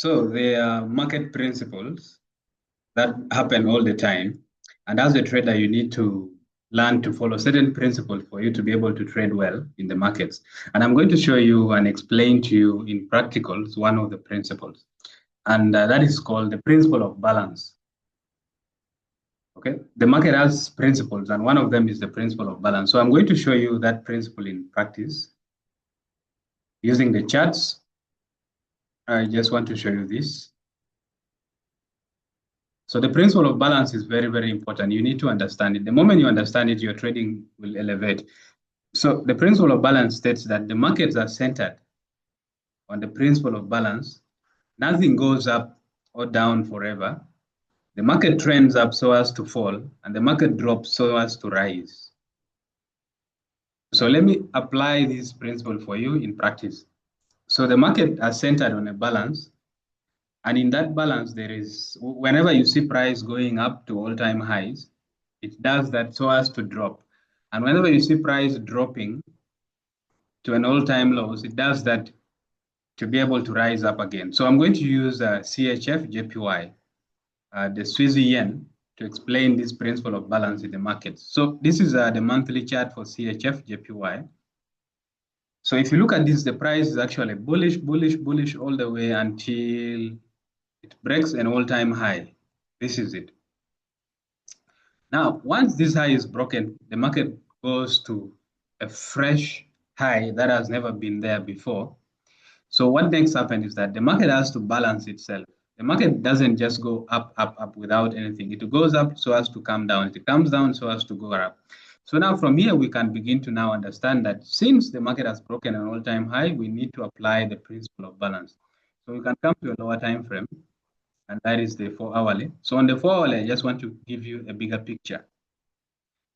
So there are market principles that happen all the time. And as a trader, you need to learn to follow certain principles for you to be able to trade well in the markets. And I'm going to show you and explain to you in practicals one of the principles. And that is called the principle of balance. Okay, the market has principles, and one of them is the principle of balance. So I'm going to show you that principle in practice using the charts. I just want to show you this. So the principle of balance is very, very important. You need to understand it. The moment you understand it, your trading will elevate. So the principle of balance states that the markets are centered on the principle of balance. Nothing goes up or down forever. The market trends up so as to fall, and the market drops so as to rise. So let me apply this principle for you in practice. So the market are centered on a balance. And in that balance, there is, whenever you see price going up to all-time highs, it does that so as to drop. And whenever you see price dropping to an all-time lows, it does that to be able to rise up again. So I'm going to use CHF JPY, the Swiss yen, to explain this principle of balance in the markets. So this is the monthly chart for CHF JPY. So if you look at this, the price is actually bullish, bullish, bullish all the way until it breaks an all-time high. This is it. Now, once this high is broken, the market goes to a fresh high that has never been there before. So what next happens is that the market has to balance itself. The market doesn't just go up, up, up without anything. It goes up so as to come down. It comes down so as to go up. So now from here, we can begin to now understand that since the market has broken an all-time high, we need to apply the principle of balance. So we can come to a lower time frame, and that is the 4-hourly. So on the 4-hourly, I just want to give you a bigger picture.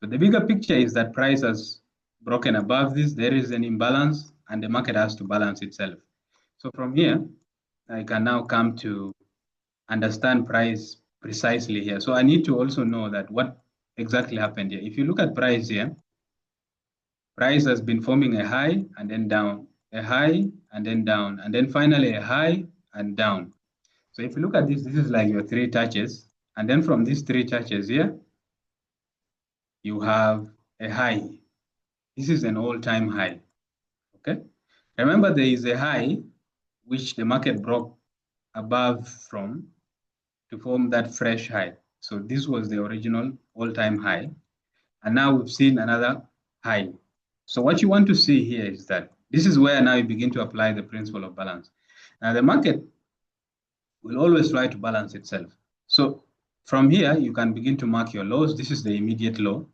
So the bigger picture is that price has broken above this, there is an imbalance, and the market has to balance itself. So from here, I can now come to understand price precisely here. So I need to also know that what exactly happened here. If you look at price here, price has been forming a high and then down, a high and then down, and then finally a high and down. So if you look at this, this is like your 3 touches. And then from these 3 touches here, you have a high. This is an all-time high, okay? Remember, there is a high which the market broke above from to form that fresh high. So this was the original all-time high. And now we've seen another high. So what you want to see here is that this is where now you begin to apply the principle of balance. Now the market will always try to balance itself. So from here, you can begin to mark your lows. This is the immediate low.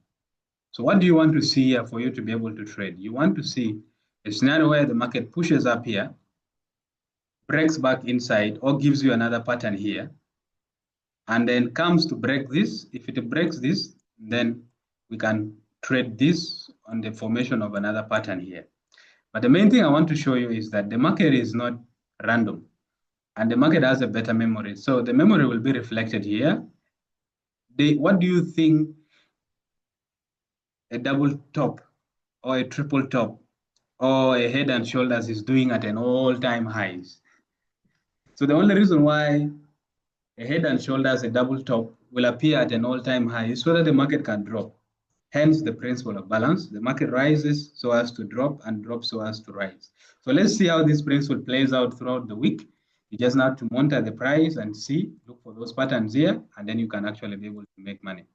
So what do you want to see here for you to be able to trade? You want to see a scenario where the market pushes up here, breaks back inside, or gives you another pattern here, and then comes to break this. If it breaks this, then we can trade this on the formation of another pattern here. But the main thing I want to show you is that the market is not random, and the market has a better memory. So the memory will be reflected here. What do you think a double top or a triple top or a head and shoulders is doing at an all-time highs? So the only reason why a head and shoulders, a double top, will appear at an all-time high is so that the market can drop. Hence the principle of balance. The market rises so as to drop and drops so as to rise. So let's see how this principle plays out throughout the week. You just have to monitor the price and see, look for those patterns here, and then you can actually be able to make money.